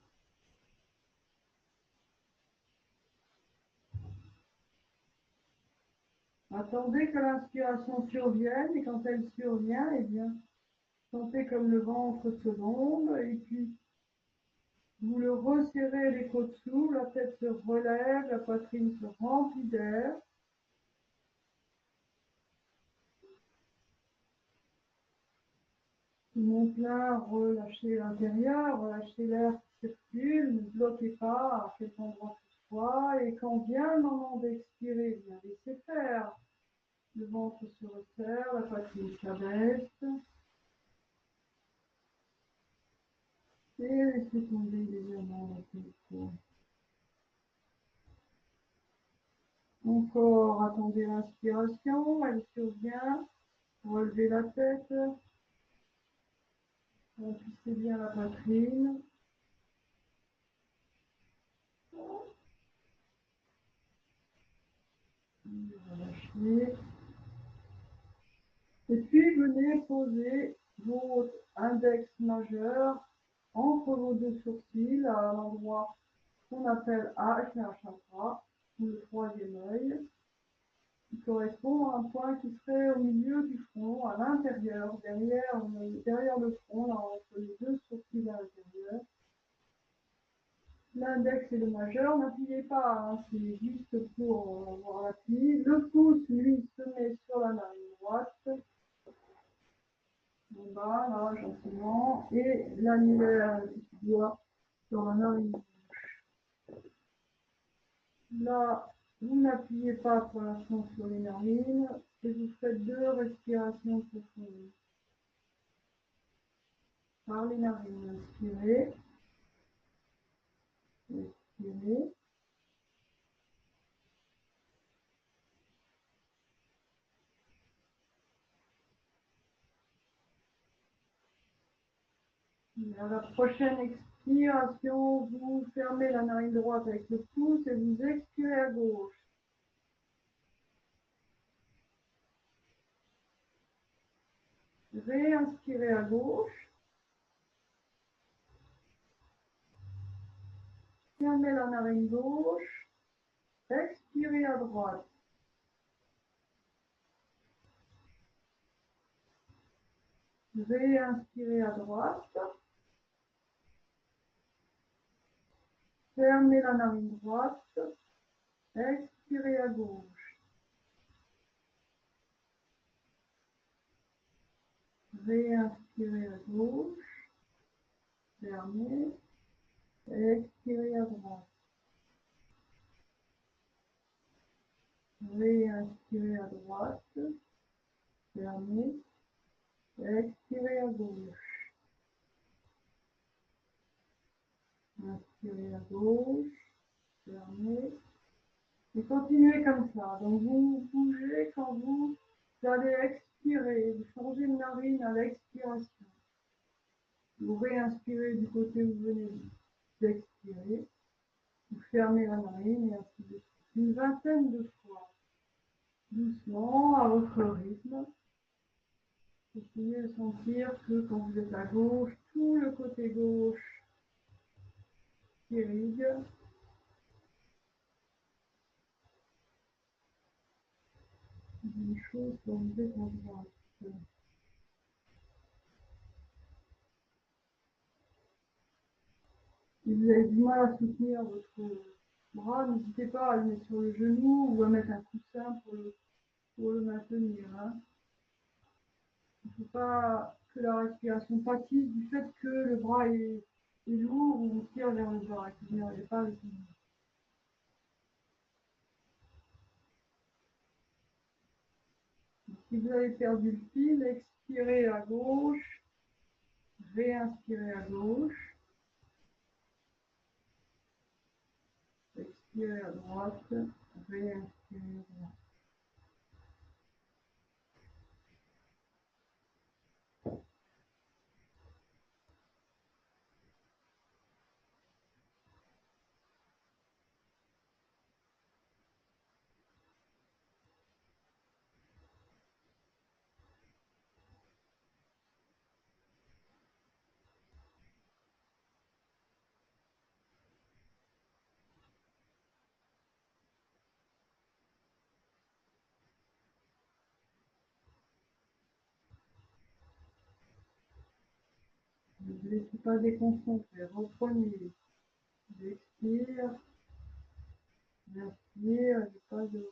Attendez que l'inspiration survienne et quand elle survient, eh bien, sentez comme le ventre se gonfle et puis vous le resserrez les côtes sous, la tête se relève, la poitrine se remplit d'air. Mon plein, relâchez l'intérieur, relâchez l'air qui circule, ne bloquez pas à quel endroit que ce soit. Et quand vient le moment d'expirer, bien laissez faire. Le ventre se resserre, la poitrine s'abaisse. Et laissez tomber légèrement la tête. Encore, attendez l'inspiration, elle survient. Relevez la tête. Remplissez bien la poitrine. Relâchez. Et puis venez poser votre index majeur entre vos deux sourcils à l'endroit qu'on appelle Ajna Chakra, ou le troisième œil, qui correspond à un point qui serait au milieu du front, à l'intérieur, derrière le front, là, entre les deux sourcils à l'intérieur. L'index et le majeur, n'appuyez pas, hein, c'est juste pour avoir l'appui. Le pouce, lui, se met sur la narine droite. En bas, là, gentiment, et l'annulaire du doigt sur la narine gauche. Là, vous n'appuyez pas pour l'instant sur les narines et vous faites 2 respirations profondes. Par les narines, inspirez, expirez. Et à la prochaine expiration, vous fermez la narine droite avec le pouce et vous expirez à gauche. Réinspirez à gauche. Fermez la narine gauche. Expirez à droite. Réinspirez à droite. Fermez la narine droite. Expirez à gauche. Réinspirez à gauche. Fermez. Expirez à droite. Réinspirez à droite. Fermez. Expirez à gauche. Inspirez à gauche. Fermez. Et continuez comme ça. Donc vous bougez quand vous allez expirer. Vous changez de narine à l'expiration. Vous réinspirez du côté où vous venez d'expirer. Vous fermez la narine et ainsi de suite. Une vingtaine de fois. Doucement, à votre rythme. Essayez de sentir que quand vous êtes à gauche, tout le côté gauche s'irrigue. Une chose quand vous êtes à droite. Si vous avez du mal à soutenir votre bras, n'hésitez pas à le mettre sur le genou ou à mettre un coussin pour le maintenir. Hein. Il ne faut pas que la respiration pâtisse du fait que le bras est lourd ou on tire vers le bas. Vous n'y arrivez pas avec lui. Si vous avez perdu le fil, expirez à gauche, réinspirez à gauche, expirez à droite, réinspirez à droite. Ne vous laissez pas déconcentrer. Reprenez. J'expire. Inspire. Je passe de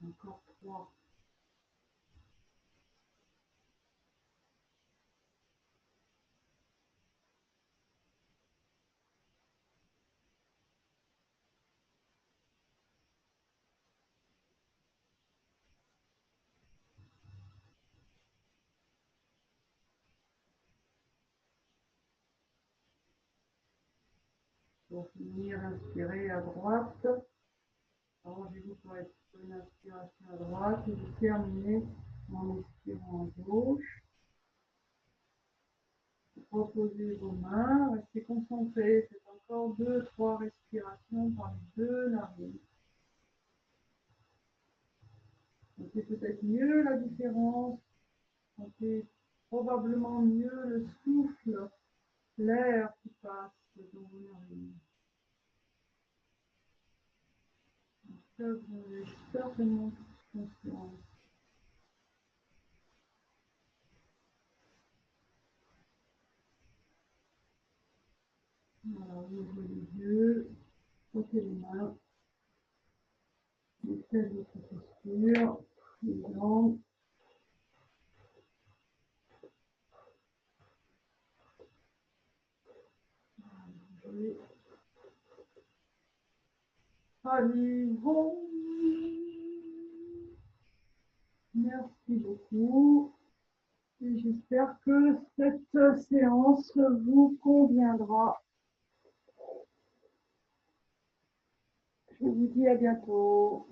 encore 3. Pour finir, inspirez à droite. Arrangez-vous pour une inspiration à droite et vous terminez en expirant à gauche. Reposez vos mains, restez concentrés. Faites encore 2-3 respirations par les 2 narines. Sentez peut-être mieux la différence. Sentez probablement mieux le souffle, l'air qui passe dans vos narines. Ça, vous en avez certainement conscience. Voilà, ouvrez les yeux, frotez les mains, faites votre posture, les jambes. Allez, bon. Merci beaucoup. Et j'espère que cette séance vous conviendra. Je vous dis à bientôt.